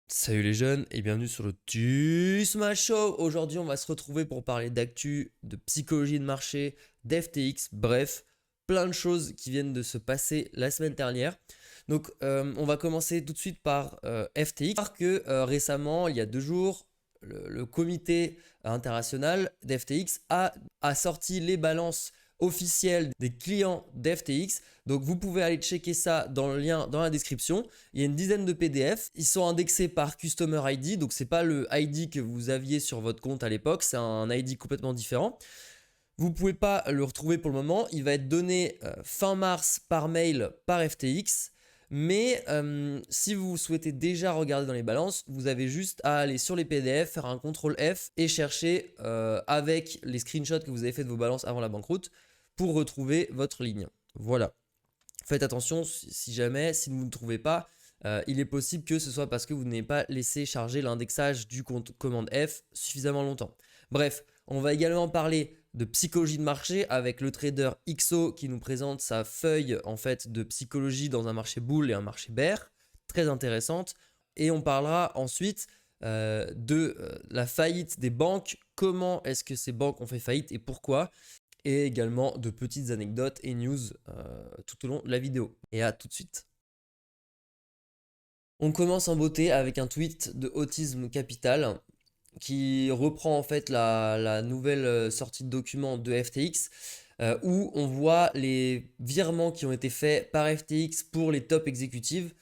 Salut les jeunes et bienvenue sur le Smash Show. Aujourd'hui, on va se retrouver pour parler d'actu, de psychologie de marché, d'FTX, bref, plein de choses qui viennent de se passer la semaine dernière. Donc, on va commencer tout de suite par FTX. Parce que récemment, il y a 2 jours, le comité international d'FTX a sorti les balances officielles des clients d'FTX. Donc, vous pouvez aller checker ça dans le lien dans la description. Il y a une dizaine de PDF. Ils sont indexés par Customer ID. Donc, c'est pas le ID que vous aviez sur votre compte à l'époque. C'est un ID complètement différent. Vous ne pouvez pas le retrouver pour le moment. Il va être donné fin mars par mail par FTX. Mais si vous souhaitez déjà regarder dans les balances, vous avez juste à aller sur les PDF, faire un CTRL F et chercher avec les screenshots que vous avez fait de vos balances avant la banqueroute pour retrouver votre ligne. Voilà. Faites attention si jamais, si vous ne trouvez pas, il est possible que ce soit parce que vous n'avez pas laissé charger l'indexage du compte commande F suffisamment longtemps. Bref, on va également parler de psychologie de marché avec le trader XO qui nous présente sa feuille en fait de psychologie dans un marché bull et un marché bear, très intéressante. Et on parlera ensuite de la faillite des banques, comment est-ce que ces banques ont fait faillite et pourquoi, et également de petites anecdotes et news tout au long de la vidéo. Et à tout de suite. On commence en beauté avec un tweet de Autisme Capital qui reprend en fait la nouvelle sortie de document de FTX où on voit les virements qui ont été faits par FTX pour les top exécutives.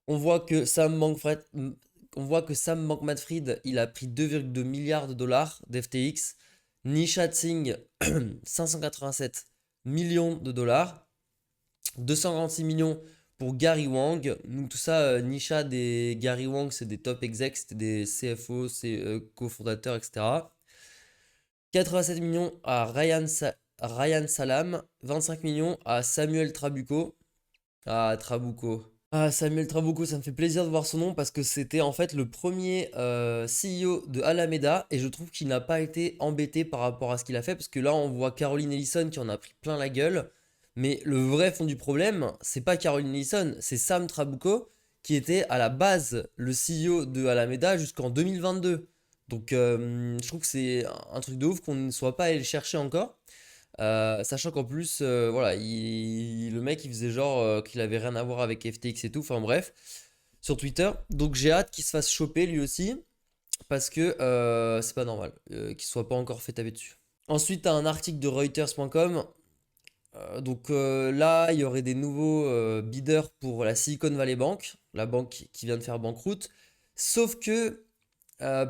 On voit que Sam Bankman-Fried, il a pris 2,2 milliards de dollars d'FTX. Nisha Singh, 587 millions de dollars. 246 millions pour Gary Wang. Donc tout ça, Nisha et Gary Wang, c'est des top execs, c'était des CFO, cofondateurs, etc. 87 millions à Ryan Salam. 25 millions à Samuel Trabucco. Ah, Trabucco. Ah, Samuel Trabucco, ça me fait plaisir de voir son nom parce que c'était en fait le premier CEO de Alameda et je trouve qu'il n'a pas été embêté par rapport à ce qu'il a fait parce que là on voit Caroline Ellison qui en a pris plein la gueule, mais le vrai fond du problème, c'est pas Caroline Ellison, c'est Sam Trabucco qui était à la base le CEO de Alameda jusqu'en 2022. Donc je trouve que c'est un truc de ouf qu'on ne soit pas allé le chercher encore. Sachant qu'en plus, voilà, le mec il faisait genre qu'il avait rien à voir avec FTX et tout, enfin bref, sur Twitter. Donc j'ai hâte qu'il se fasse choper lui aussi, parce que c'est pas normal qu'il soit pas encore fait taper dessus. Ensuite, t'as un article de Reuters.com. Donc là, il y aurait des nouveaux bidders pour la Silicon Valley Bank, la banque qui vient de faire banqueroute. Sauf que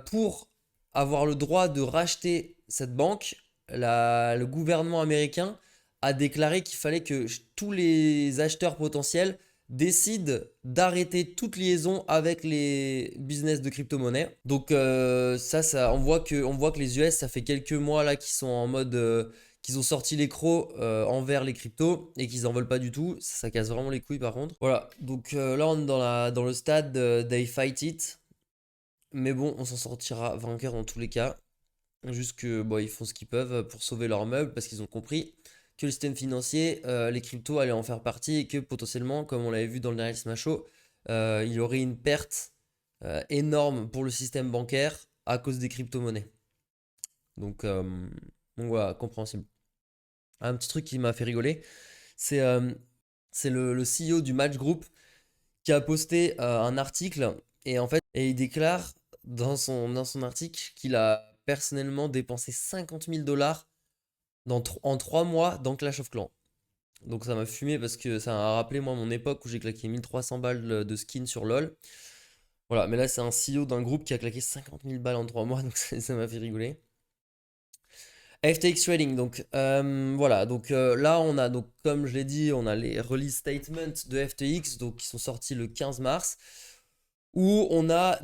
pour avoir le droit de racheter cette banque, le gouvernement américain a déclaré qu'il fallait que tous les acheteurs potentiels décident d'arrêter toute liaison avec les business de crypto-monnaie. Donc on voit que les US, ça fait quelques mois là qu'ils sont en mode qu'ils ont sorti les crocs envers les cryptos et qu'ils en veulent pas du tout. Ça casse vraiment les couilles par contre. Voilà, donc là on est dans le stade they fight it. Mais bon, on s'en sortira vainqueur dans tous les cas. Juste que bon, ils font ce qu'ils peuvent pour sauver leurs meubles parce qu'ils ont compris que le système financier, les cryptos allaient en faire partie et que potentiellement, comme on l'avait vu dans le dernier Smash Show, il y aurait une perte énorme pour le système bancaire à cause des crypto-monnaies. Donc, euh, donc voilà, compréhensible. Un petit truc qui m'a fait rigoler, c'est le CEO du Match Group qui a posté un article et en fait, et il déclare dans son article qu'il a personnellement dépensé 50 000 dollars en 3 mois dans Clash of Clans. Donc ça m'a fumé parce que ça m'a rappelé moi mon époque où j'ai claqué 1300 balles de skin sur LoL. Voilà, mais là c'est un CEO d'un groupe qui a claqué 50 000 balles en 3 mois, donc ça m'a fait rigoler. FTX Trading, donc voilà, donc là on a, donc comme je l'ai dit, on a les release statements de FTX, donc qui sont sortis le 15 mars, où on a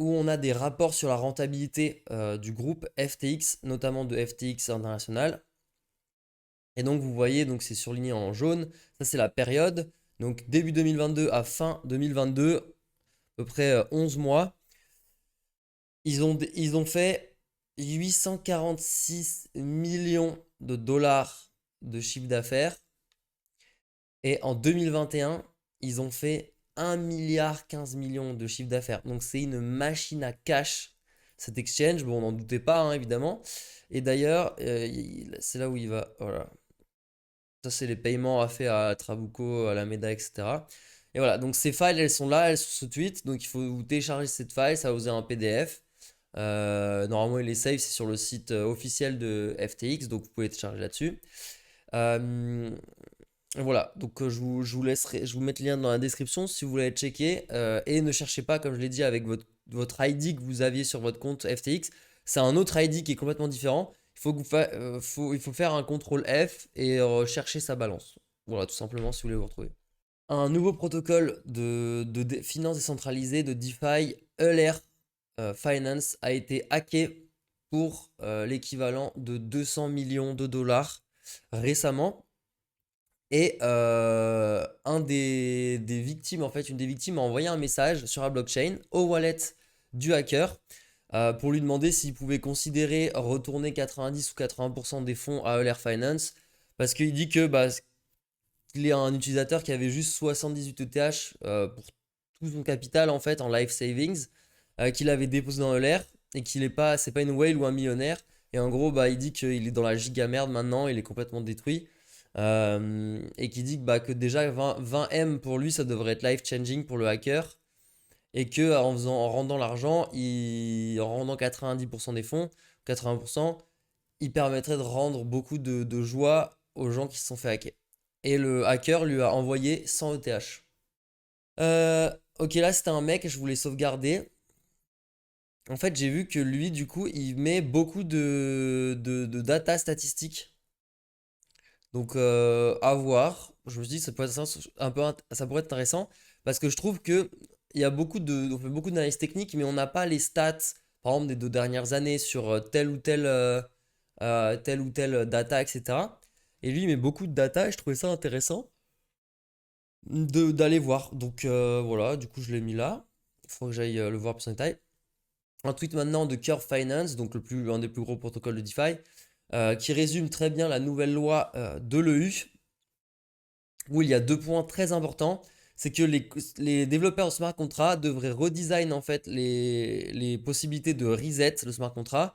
où on a des rapports sur la rentabilité du groupe FTX, notamment de FTX International. Et donc vous voyez, donc c'est surligné en jaune, ça c'est la période, donc début 2022 à fin 2022, à peu près 11 mois. Ils ont fait 846 millions de dollars de chiffre d'affaires. Et en 2021, ils ont fait 1 milliard 15 millions de chiffre d'affaires. Donc c'est une machine à cash, cet exchange. Bon, on n'en doutait pas, hein, évidemment. Et d'ailleurs, c'est là où il va. Voilà. Ça, c'est les paiements à faire à Trabuco, à la Meda, etc. Et voilà, donc ces files, elles sont là, elles sont sous tweet. Donc il faut vous télécharger cette file, ça va vous un PDF. Normalement, il est safe, c'est sur le site officiel de FTX, donc vous pouvez télécharger là-dessus. Euh, voilà, donc je vous laisserai, je vous mets le lien dans la description si vous voulez checker. Et ne cherchez pas, comme je l'ai dit, avec votre ID que vous aviez sur votre compte FTX. C'est un autre ID qui est complètement différent. Il faut faire un contrôle F et chercher sa balance. Voilà, tout simplement, si vous voulez vous retrouver. Un nouveau protocole de finance décentralisée de DeFi, Euler Finance, a été hacké pour l'équivalent de 200 millions de dollars récemment. Et des victimes, en fait, une des victimes a envoyé un message sur la blockchain au wallet du hacker pour lui demander s'il pouvait considérer retourner 90 ou 80% des fonds à Euler Finance parce qu'il dit que il est un utilisateur qui avait juste 78 ETH pour tout son capital en fait en life savings qu'il avait déposé dans Euler et qu'il est pas, c'est pas une whale ou un millionnaire. Et en gros, il dit qu'il est dans la giga merde maintenant, il est complètement détruit. Et qui dit que déjà 20 M pour lui ça devrait être life changing pour le hacker et que en rendant l'argent, en rendant 90% des fonds, 80%, il permettrait de rendre beaucoup de joie aux gens qui se sont fait hacker. Et le hacker lui a envoyé 100 ETH. Ok, là c'était un mec, je voulais sauvegarder. En fait, j'ai vu que lui, du coup, il met beaucoup de data statistiques. Donc, à voir. Je me suis dit, ça pourrait être ça pourrait être intéressant parce que je trouve que on fait beaucoup d'analyses techniques, mais on n'a pas les stats, par exemple, des 2 dernières années sur telle ou telle data, etc. Et lui, il met beaucoup de data et je trouvais ça intéressant d'aller voir. Donc, voilà, du coup, je l'ai mis là. Il faut que j'aille le voir plus en détail. Un tweet maintenant de Curve Finance, donc un des plus gros protocoles de DeFi, qui résume très bien la nouvelle loi de l'EU, où il y a 2 points très importants. C'est que les développeurs de smart contracts devraient redesign en fait les possibilités de reset le smart contract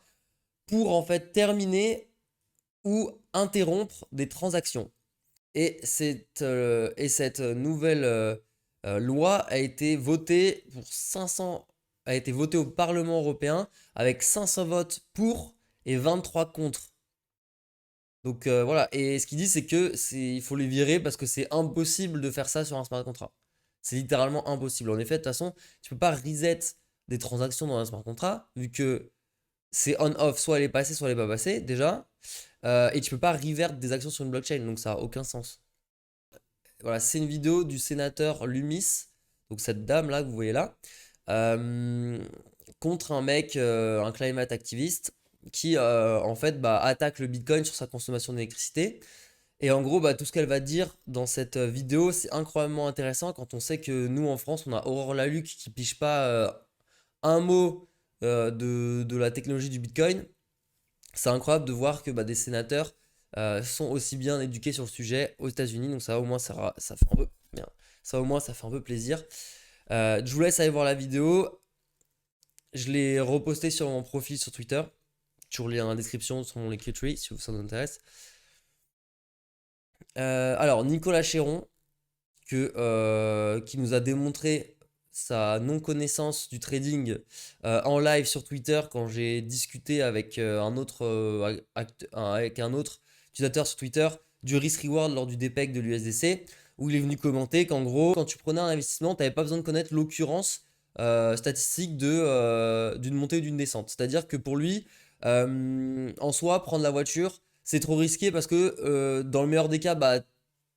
pour en fait terminer ou interrompre des transactions. Et cette nouvelle loi a été votée a été votée au Parlement européen avec 500 votes pour et 23 contre. Donc voilà, et ce qu'il dit c'est que il faut les virer parce que c'est impossible de faire ça sur un smart contract. C'est littéralement impossible. En effet, de toute façon, tu peux pas reset des transactions dans un smart contract vu que c'est on-off, soit elle est passée, soit elle est pas passée déjà. Et tu peux pas revert des actions sur une blockchain, donc ça a aucun sens. Voilà, c'est une vidéo du sénateur Lumis, donc cette dame là que vous voyez là, euh, contre un mec, un climate activiste qui en fait attaque le Bitcoin sur sa consommation d'électricité. Et en gros, tout ce qu'elle va dire dans cette vidéo, c'est incroyablement intéressant quand on sait que nous en France, on a Aurore Laluc qui piche pas un mot de la technologie du Bitcoin. C'est incroyable de voir que des sénateurs sont aussi bien éduqués sur le sujet aux États-Unis. Donc ça au moins ça fait un peu bien. Ça au moins ça fait un peu plaisir. Je vous laisse aller voir la vidéo. Je l'ai reposté sur mon profil sur Twitter. Toujours lien dans la description sur mon Linktree si ça vous intéresse. Alors Nicolas Chéron qui nous a démontré sa non-connaissance du trading en live sur Twitter quand j'ai discuté avec avec un autre utilisateur sur Twitter du risk-reward lors du DPEG de l'USDC, où il est venu commenter qu'en gros, quand tu prenais un investissement, tu n'avais pas besoin de connaître l'occurrence statistique d'une montée ou d'une descente. C'est-à-dire que pour lui, en soi, prendre la voiture, c'est trop risqué parce que dans le meilleur des cas,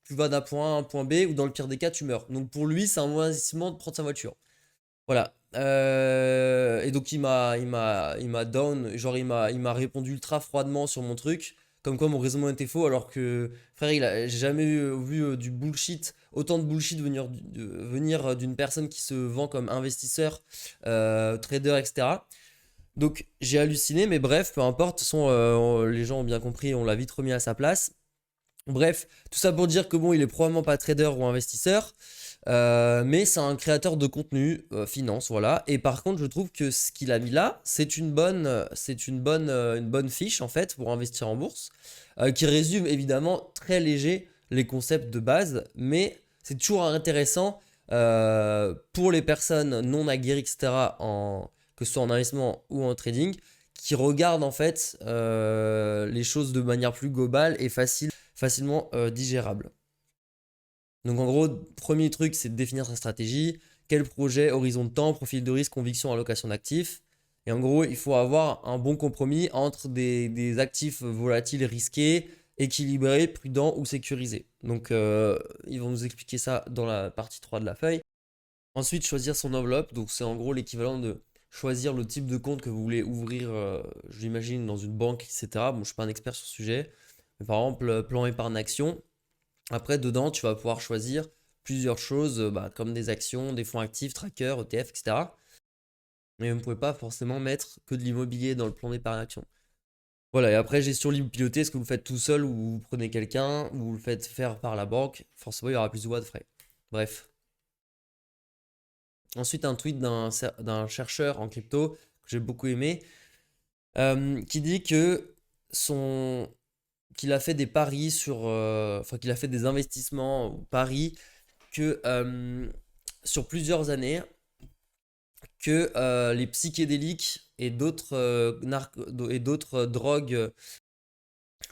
tu vas d'un point A à un point B, ou dans le pire des cas, tu meurs. Donc pour lui, c'est un mauvais investissement de prendre sa voiture. Voilà. Et donc il m'a down, genre il m'a répondu ultra froidement sur mon truc, comme quoi mon raisonnement était faux, alors que frère, j'ai jamais vu du bullshit, autant de bullshit venir d'une personne qui se vend comme investisseur, trader, etc. Donc j'ai halluciné, mais bref, peu importe. De toute façon, les gens ont bien compris, on l'a vite remis à sa place. Bref, tout ça pour dire que bon, il est probablement pas trader ou investisseur. Mais c'est un créateur de contenu, finance, voilà. Et par contre, je trouve que ce qu'il a mis là, une bonne fiche en fait pour investir en bourse, qui résume évidemment très léger les concepts de base, mais c'est toujours intéressant pour les personnes non aguerries, etc., que ce soit en investissement ou en trading, qui regardent en fait les choses de manière plus globale et facilement digérable. Donc en gros, premier truc, c'est de définir sa stratégie, quel projet, horizon de temps, profil de risque, conviction, allocation d'actifs. Et en gros, il faut avoir un bon compromis entre des actifs volatiles risqués, équilibrés, prudents ou sécurisés. Donc ils vont nous expliquer ça dans la partie 3 de la feuille. Ensuite, choisir son enveloppe. Donc c'est en gros l'équivalent de choisir le type de compte que vous voulez ouvrir, je l'imagine, dans une banque, etc. Bon, je ne suis pas un expert sur ce sujet. Mais par exemple, plan épargne action. Après, dedans, tu vas pouvoir choisir plusieurs choses, comme des actions, des fonds actifs, trackers, ETF, etc. Mais vous ne pouvez pas forcément mettre que de l'immobilier dans le plan d'épargne action. Voilà, et après, gestion libre pilotée, est-ce que vous le faites tout seul ou vous prenez quelqu'un, ou vous le faites faire par la banque? Forcément, il y aura plus de frais. Bref. Ensuite, un tweet d'un chercheur en crypto que j'ai beaucoup aimé, qui dit que son, qu'il a fait des paris qu'il a fait des investissements ou paris que sur plusieurs années, que les psychédéliques et d'autres drogues,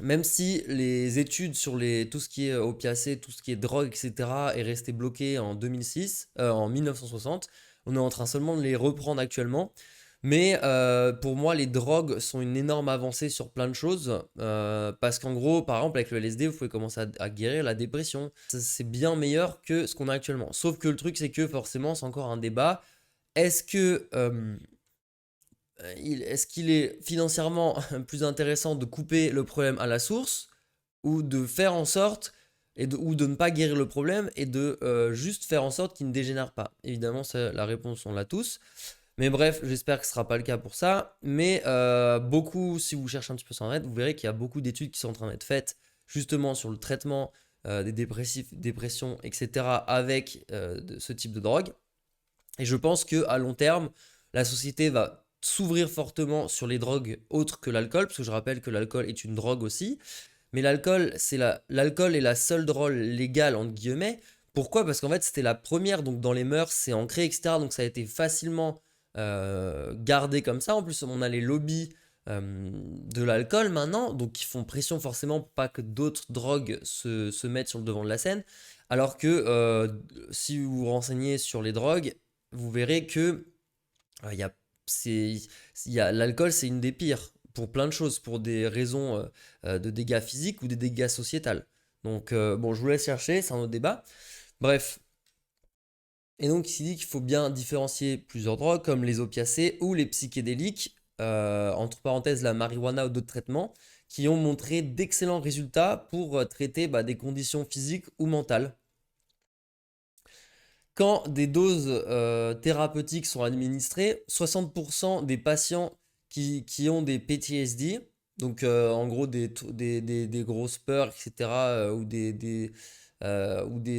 même si les études sur tout ce qui est opiacés, tout ce qui est drogue, etc., est resté bloqué en 2006, en 1960, on est en train seulement de les reprendre actuellement. Mais pour moi, les drogues sont une énorme avancée sur plein de choses. Parce qu'en gros, par exemple, avec le LSD, vous pouvez commencer à guérir la dépression. C'est bien meilleur que ce qu'on a actuellement. Sauf que le truc, c'est que forcément, c'est encore un débat. Est-ce qu'il est financièrement plus intéressant de couper le problème à la source ou de faire en sorte ou de ne pas guérir le problème et de juste faire en sorte qu'il ne dégénère pas? Évidemment, la réponse, on l'a tous. Mais bref, j'espère que ce ne sera pas le cas pour ça. Mais beaucoup, si vous cherchez un petit peu sur Internet, vous verrez qu'il y a beaucoup d'études qui sont en train d'être faites justement sur le traitement des dépressifs, dépression, etc. avec ce type de drogue. Et je pense qu'à long terme, la société va s'ouvrir fortement sur les drogues autres que l'alcool, parce que je rappelle que l'alcool est une drogue aussi. Mais l'alcool est la seule drogue légale, entre guillemets. Pourquoi? Parce qu'en fait, c'était la première, donc dans les mœurs, c'est ancré, etc. Donc ça a été facilement gardé comme ça. En plus, on a les lobbies de l'alcool maintenant, donc qui font pression forcément pour pas que d'autres drogues se mettent sur le devant de la scène. Alors que si vous vous renseignez sur les drogues, vous verrez que il y a, c'est, l'alcool, c'est une des pires pour plein de choses, pour des raisons de dégâts physiques ou des dégâts sociétals. Donc, bon, je vous laisse chercher, c'est un autre débat. Bref. Et donc, il dit qu'il faut bien différencier plusieurs drogues comme les opiacés ou les psychédéliques, entre parenthèses la marijuana ou d'autres traitements, qui ont montré d'excellents résultats pour traiter des conditions physiques ou mentales. Quand des doses thérapeutiques sont administrées, 60% des patients qui ont des PTSD, donc en gros des grosses peurs, etc., ou des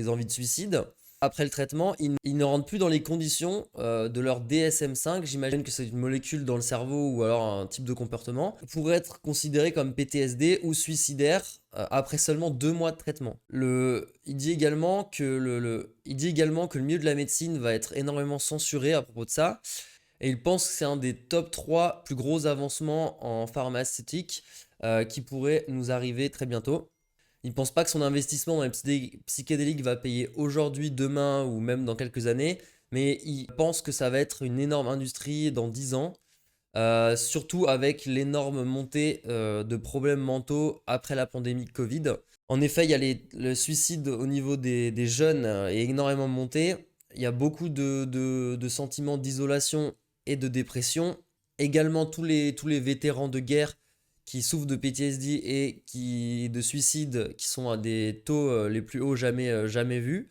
envies de suicide, après le traitement, ils ne rentrent plus dans les conditions de leur DSM-5. J'imagine que c'est une molécule dans le cerveau ou alors un type de comportement pour être considéré comme PTSD ou suicidaire après seulement 2 mois de traitement. Il dit également que le milieu de la médecine va être énormément censuré à propos de ça. Et il pense que c'est un des top 3 plus gros avancements en pharmaceutique qui pourrait nous arriver très bientôt. Il ne pense pas que son investissement dans les psychédéliques va payer aujourd'hui, demain ou même dans quelques années, mais il pense que ça va être une énorme industrie dans 10 ans, surtout avec l'énorme montée de problèmes mentaux après la pandémie de Covid. En effet, il y a le suicide au niveau des jeunes est énormément monté. Il y a beaucoup de sentiments d'isolation et de dépression. Également, tous les vétérans de guerre qui souffrent de PTSD et de suicide qui sont à des taux les plus hauts jamais vus.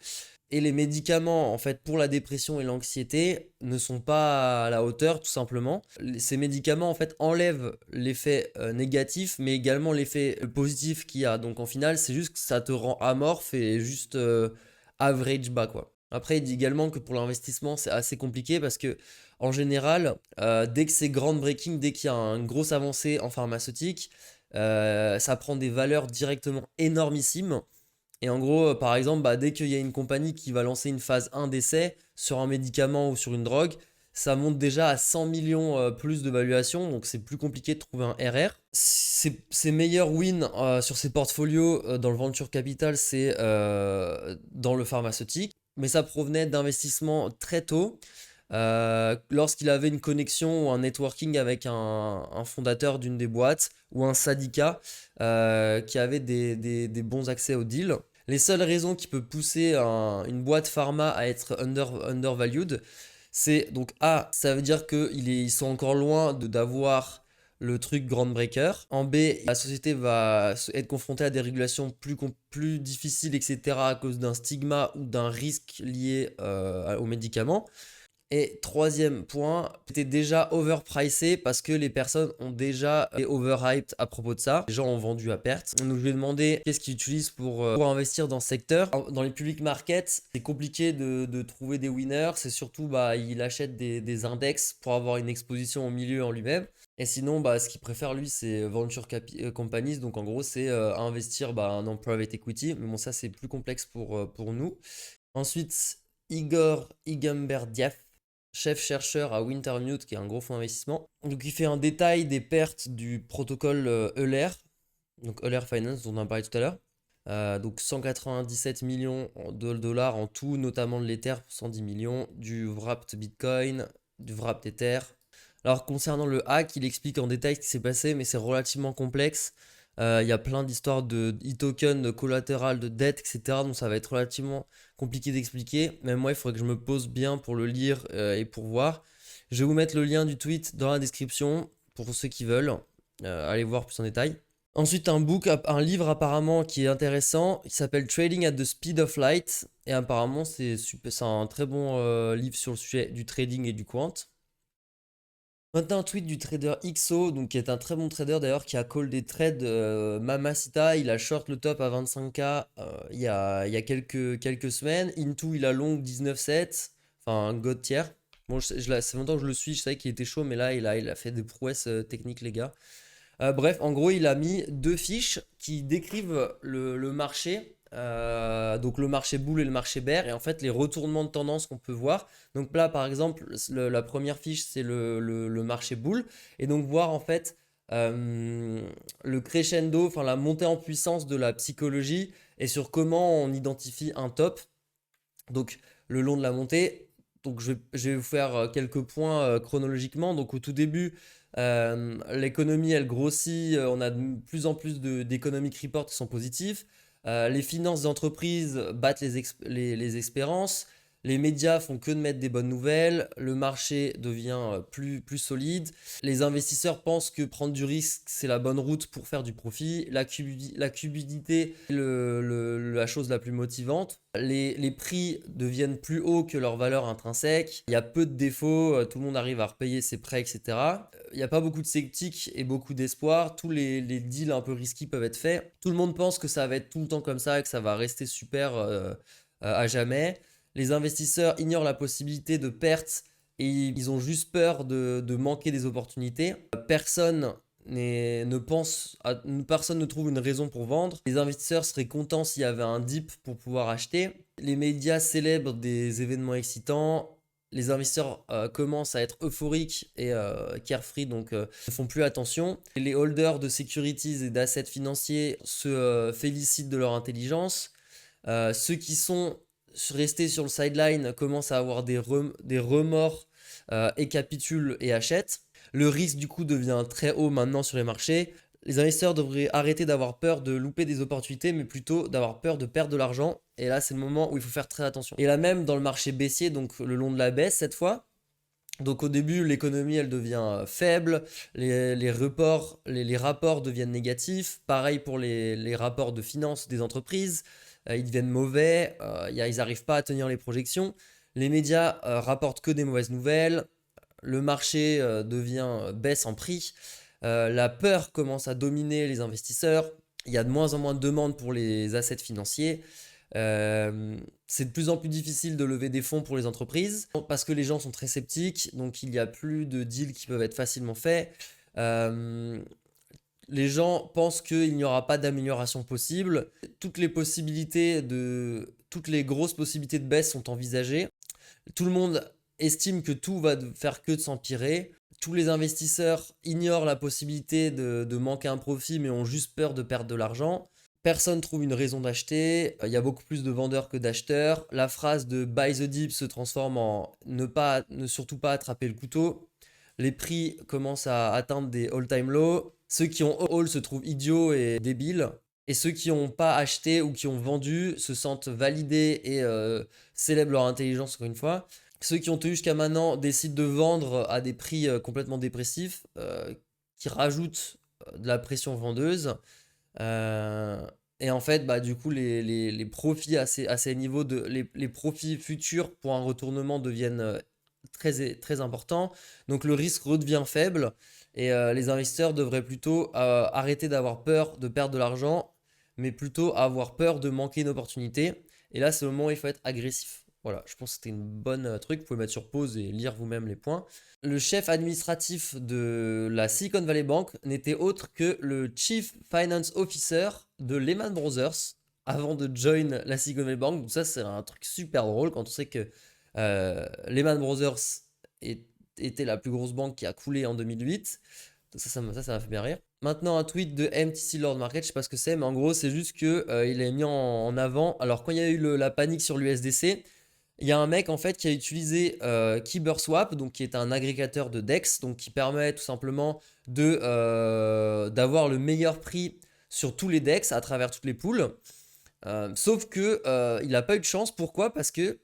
Et les médicaments, en fait, pour la dépression et l'anxiété ne sont pas à la hauteur, tout simplement. Ces médicaments, en fait, enlèvent l'effet négatif, mais également l'effet positif qu'il y a. Donc, en final, c'est juste que ça te rend amorphe et juste average bas, quoi. Après, il dit également que pour l'investissement, c'est assez compliqué parce que, en général, dès que c'est groundbreaking, dès qu'il y a une grosse avancée en pharmaceutique, ça prend des valeurs directement énormissimes. Et en gros, par exemple, bah, dès qu'il y a une compagnie qui va lancer une phase 1 d'essai sur un médicament ou sur une drogue, ça monte déjà à 100 millions plus de valuation, donc c'est plus compliqué de trouver un RR. Ses meilleurs wins sur ses portfolios dans le venture capital, c'est dans le pharmaceutique, mais ça provenait d'investissements très tôt. Lorsqu'il avait une connexion ou un networking avec un fondateur d'une des boîtes ou un syndicat qui avait des bons accès au deal. Les seules raisons qui peuvent pousser une boîte pharma à être undervalued, c'est donc A, ça veut dire qu'ils sont encore loin d'avoir le truc groundbreaker. En B, la société va être confrontée à des régulations plus difficiles, etc., à cause d'un stigma ou d'un risque lié aux médicaments. Et troisième point, c'était déjà overpricé parce que les personnes ont déjà été overhyped à propos de ça. Les gens ont vendu à perte. Donc je lui ai demandé qu'est-ce qu'il utilise pour investir dans ce secteur. Dans les public markets, c'est compliqué de trouver des winners. C'est surtout, bah, il achète des index pour avoir une exposition au milieu en lui-même. Et sinon, bah, ce qu'il préfère lui, c'est venture companies. Donc en gros, c'est investir dans private equity. Mais bon, ça, c'est plus complexe pour nous. Ensuite, Igor Igamberdiav, chef chercheur à Wintermute, qui est un gros fonds d'investissement. Donc il fait un détail des pertes du protocole Euler, donc Euler Finance dont on a parlé tout à l'heure. Donc 197 millions de dollars en tout, notamment de l'Ether pour 110 millions, du wrapped Bitcoin, du wrapped Ether. Alors concernant le hack, il explique en détail ce qui s'est passé, mais c'est relativement complexe. Il y a plein d'histoires de e-token, de collatéral, de dette, etc. Donc ça va être relativement compliqué d'expliquer. Même moi, il faudrait que je me pose bien pour le lire et pour voir. Je vais vous mettre le lien du tweet dans la description pour ceux qui veulent. Allez voir plus en détail. Ensuite, un livre apparemment qui est intéressant, qui s'appelle Trading at the Speed of Light. Et apparemment, c'est un très bon livre sur le sujet du trading et du quant. Maintenant, un tweet du trader XO, donc qui est un très bon trader d'ailleurs, qui a call des trades Mamacita. Il a short le top à 25K il y a quelques semaines. Into, il a long 19,7. Enfin, un god tier. Bon, c'est longtemps que je le suis, je savais qu'il était chaud, mais là, il a fait des prouesses techniques, les gars. Bref, en gros, il a mis deux fiches qui décrivent le marché, donc le marché bull et le marché bear, et en fait les retournements de tendance qu'on peut voir. Donc là, par exemple, la première fiche, c'est le marché bull, et donc voir en fait le crescendo, enfin la montée en puissance de la psychologie, et sur comment on identifie un top. Donc le long de la montée. Donc je vais vous faire quelques points chronologiquement. Donc au tout début, l'économie elle grossit, on a de plus en plus d'économic reports qui sont positifs. Les finances d'entreprise battent les espérances. Les médias font que de mettre des bonnes nouvelles. Le marché devient plus solide. Les investisseurs pensent que prendre du risque, c'est la bonne route pour faire du profit. La cupidité est la chose la plus motivante. Les prix deviennent plus hauts que leur valeur intrinsèque. Il y a peu de défauts. Tout le monde arrive à repayer ses prêts, etc. Il n'y a pas beaucoup de sceptiques et beaucoup d'espoir. Tous les deals un peu risqués peuvent être faits. Tout le monde pense que ça va être tout le temps comme ça et que ça va rester super à jamais. Les investisseurs ignorent la possibilité de pertes et ils ont juste peur de manquer des opportunités. Personne ne trouve une raison pour vendre. Les investisseurs seraient contents s'il y avait un dip pour pouvoir acheter. Les médias célèbrent des événements excitants. Les investisseurs commencent à être euphoriques et carefree, donc ne font plus attention. Et les holders de securities et d'assets financiers se félicitent de leur intelligence. Ceux qui sont restés sur le sideline commencent à avoir des remords et capitulent et achètent. Le risque du coup devient très haut maintenant sur les marchés. Les investisseurs devraient arrêter d'avoir peur de louper des opportunités, mais plutôt d'avoir peur de perdre de l'argent. Et là, c'est le moment où il faut faire très attention. Et là même dans le marché baissier, donc le long de la baisse cette fois. Donc au début, l'économie, elle devient faible, les rapports deviennent négatifs. Pareil pour les rapports de finances des entreprises, ils deviennent mauvais, ils n'arrivent pas à tenir les projections. Les médias rapportent que des mauvaises nouvelles, le marché baisse en prix, la peur commence à dominer les investisseurs, il y a de moins en moins de demandes pour les assets financiers. C'est de plus en plus difficile de lever des fonds pour les entreprises parce que les gens sont très sceptiques, donc il n'y a plus de deals qui peuvent être facilement faits. Les gens pensent qu'il n'y aura pas d'amélioration possible. Toutes les grosses possibilités de baisse sont envisagées. Tout le monde estime que tout va faire que de s'empirer. Tous les investisseurs ignorent la possibilité de manquer un profit, mais ont juste peur de perdre de l'argent. Personne trouve une raison d'acheter. Il y a beaucoup plus de vendeurs que d'acheteurs. La phrase de buy the dip se transforme en ne surtout pas attraper le couteau. Les prix commencent à atteindre des all-time lows. Ceux qui ont all se trouvent idiots et débiles. Et ceux qui n'ont pas acheté ou qui ont vendu se sentent validés et célèbrent leur intelligence encore une fois. Ceux qui ont tenu jusqu'à maintenant décident de vendre à des prix complètement dépressifs, qui rajoutent de la pression vendeuse. Et en fait, bah, du coup, les profits à ces niveaux, les profits futurs pour un retournement deviennent très importants. Donc le risque redevient faible et les investisseurs devraient plutôt arrêter d'avoir peur de perdre de l'argent, mais plutôt avoir peur de manquer une opportunité. Et là, c'est le moment où il faut être agressif. Voilà, je pense que c'était une bonne truc. Vous pouvez mettre sur pause et lire vous-même les points. Le chef administratif de la Silicon Valley Bank n'était autre que le Chief Finance Officer de Lehman Brothers avant de join la Silicon Valley Bank. Donc ça, c'est un truc super drôle quand on sait que Lehman Brothers était la plus grosse banque qui a coulé en 2008. Donc ça m'a fait bien rire. Maintenant, un tweet de MTC Lord Market, je sais pas ce que c'est, mais en gros, c'est juste que il a mis en avant. Alors, quand il y a eu la panique sur l'USDC, il y a un mec en fait qui a utilisé KeeperSwap, donc qui est un agrégateur de DEX, donc qui permet tout simplement d'avoir le meilleur prix sur tous les DEX à travers toutes les poules. Sauf que il n'a pas eu de chance. Pourquoi? Parce que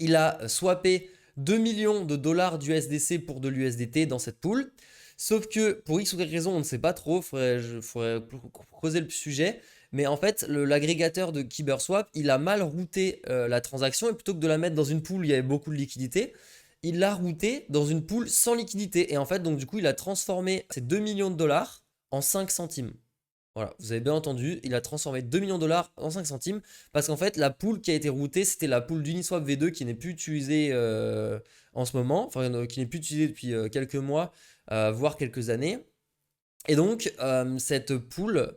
il a swappé 2 millions de dollars d'USDC pour de l'USDT dans cette pool. Sauf que pour X ou Y raison, on ne sait pas trop, faudrait creuser le sujet. Mais en fait, l'agrégateur de KeeperSwap, il a mal routé la transaction et plutôt que de la mettre dans une pool où il y avait beaucoup de liquidité, il l'a routé dans une pool sans liquidité. Et en fait, donc du coup, il a transformé ces 2 millions de dollars en 5 centimes. Voilà, vous avez bien entendu, il a transformé 2 millions de dollars en 5 centimes parce qu'en fait, la pool qui a été routée, c'était la pool d'Uniswap V2 qui n'est plus utilisée en ce moment, enfin qui n'est plus utilisée depuis quelques mois, voire quelques années. Et donc, cette pool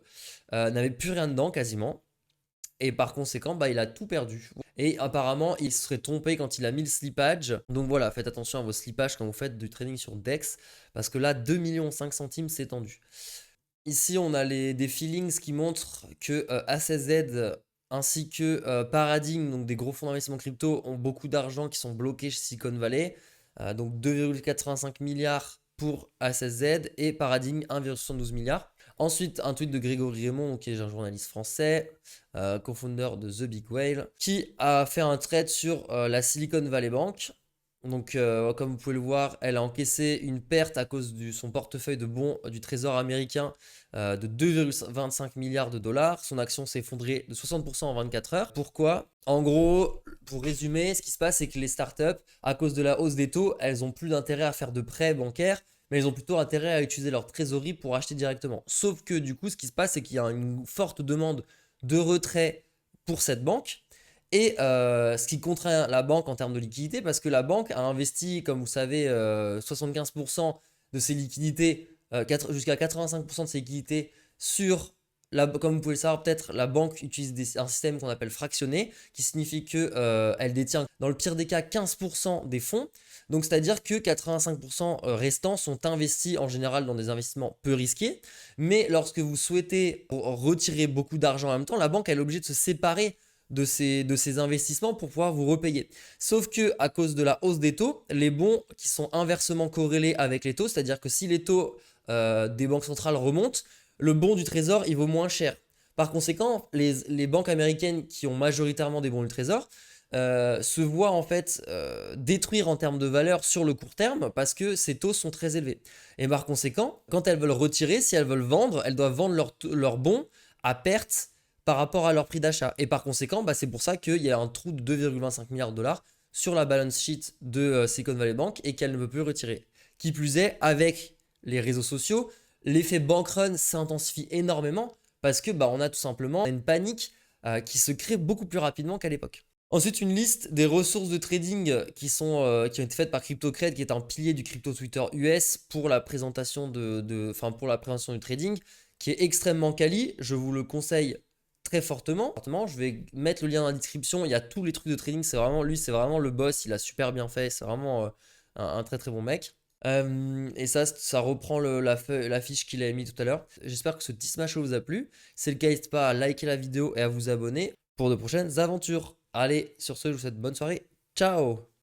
n'avait plus rien dedans quasiment. Et par conséquent, bah, il a tout perdu. Et apparemment, il se serait trompé quand il a mis le slippage. Donc voilà, faites attention à vos slippages quand vous faites du trading sur DEX. Parce que là, 2 millions 5 centimes, c'est tendu. Ici, on a des feelings qui montrent que A16Z ainsi que Paradigm, donc des gros fonds d'investissement crypto, ont beaucoup d'argent qui sont bloqués chez Silicon Valley. Donc 2,85 milliards pour A16Z et Paradigm 1,72 milliards. Ensuite, un tweet de Grégory Raymond, qui est un journaliste français, co-founder de The Big Whale, qui a fait un trade sur la Silicon Valley Bank. Donc, comme vous pouvez le voir, elle a encaissé une perte à cause de son portefeuille de bons du Trésor américain de 2,25 milliards de dollars. Son action s'est effondrée de 60% en 24 heures. Pourquoi? En gros, pour résumer, ce qui se passe, c'est que les startups, à cause de la hausse des taux, elles n'ont plus d'intérêt à faire de prêts bancaires, mais elles ont plutôt intérêt à utiliser leur trésorerie pour acheter directement. Sauf que du coup, ce qui se passe, c'est qu'il y a une forte demande de retrait pour cette banque. Et ce qui contraint la banque en termes de liquidité, parce que la banque a investi, comme vous savez, 75% de ses liquidités, jusqu'à 85% de ses liquidités sur, comme vous pouvez le savoir, peut-être la banque utilise un système qu'on appelle fractionné, qui signifie qu'elle détient, dans le pire des cas, 15% des fonds. Donc c'est-à-dire que 85% restants sont investis en général dans des investissements peu risqués. Mais lorsque vous souhaitez retirer beaucoup d'argent en même temps, la banque elle est obligée de se séparer de ces investissements pour pouvoir vous repayer. Sauf que à cause de la hausse des taux, les bons qui sont inversement corrélés avec les taux, c'est-à-dire que si les taux des banques centrales remontent, le bon du trésor il vaut moins cher. Par conséquent, les banques américaines qui ont majoritairement des bons du trésor se voient en fait détruire en termes de valeur sur le court terme parce que ces taux sont très élevés. Et par conséquent, quand elles veulent retirer, si elles veulent vendre, elles doivent vendre leurs bons à perte par rapport à leur prix d'achat. Et par conséquent, bah, c'est pour ça qu'il y a un trou de 2,25 milliards de dollars sur la balance sheet de Silicon Valley Bank et qu'elle ne peut plus retirer. Qui plus est, avec les réseaux sociaux, l'effet bank run s'intensifie énormément parce que bah, on a tout simplement une panique qui se crée beaucoup plus rapidement qu'à l'époque. Ensuite, une liste des ressources de trading qui ont été faites par CryptoCred, qui est un pilier du crypto Twitter US pour la présentation pour la présentation du trading, qui est extrêmement quali. Je vous le conseille très fortement. Je vais mettre le lien dans la description. Il y a tous les trucs de trading. C'est vraiment le boss. Il a super bien fait. C'est vraiment un très très bon mec. Et ça reprend la fiche qu'il a mis tout à l'heure. J'espère que ce petit smash vous a plu. Si c'est le cas, n'hésitez pas à liker la vidéo et à vous abonner pour de prochaines aventures. Allez, sur ce, je vous souhaite bonne soirée. Ciao!